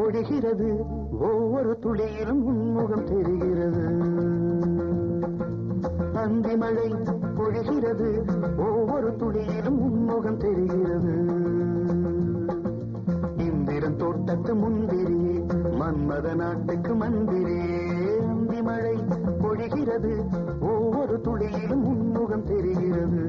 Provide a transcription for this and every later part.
பொழிகிறது, ஒவ்வொரு துளியிலும் உன்முகம் தெரிகிறது. அந்தி மழை பொழிகிறது, ஒவ்வொரு துளியிலும் உன்முகம் தெரிகிறது. இந்திரன் தோட்டத்து முந்திரியே, மன்மத நாட்டுக்கு மந்திரியே. அந்தி மழை பொழிகிறது, ஒவ்வொரு துளியிலும் உன்முகம் தெரிகிறது.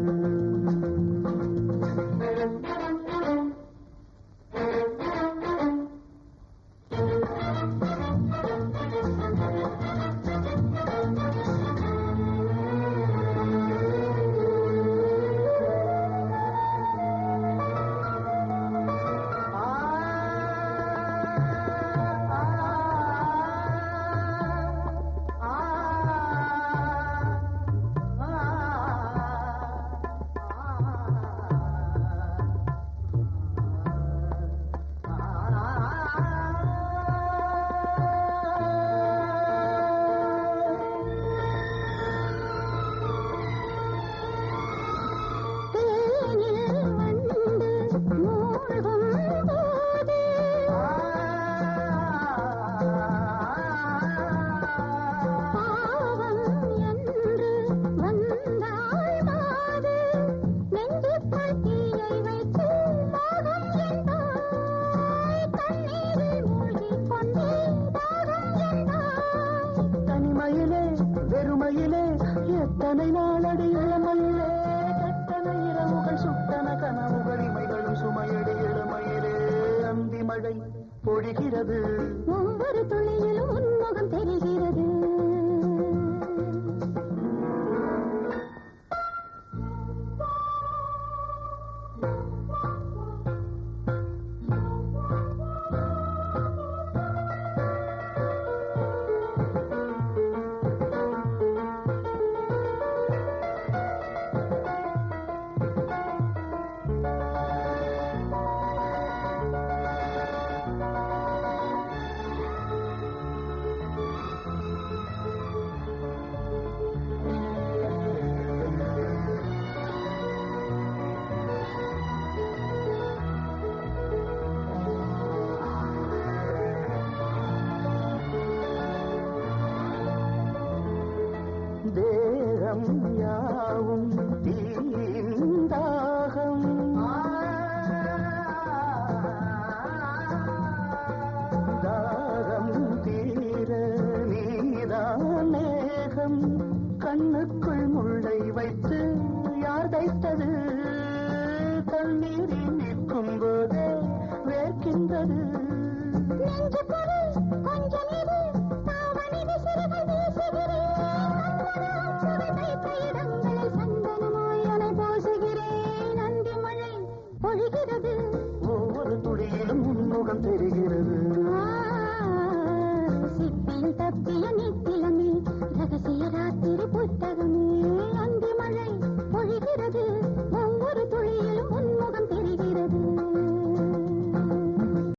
வெறுமையிலே எத்தனை நாளடி இளமையிலே, எத்தனை இரவுகள் சுட்டன கனவுகள், இமைகளும் சுமையடி இளமையிலே. அந்தி மழை பொழிகிறது, ஒவ்வொரு துளியிலும் உன்முகம் தெரிகிறது. தேகம் யாவும் தீந்தாகம், தாகம் தீர நீதான் மேகம். கண்ணுக்குள் முள்ளை வைத்து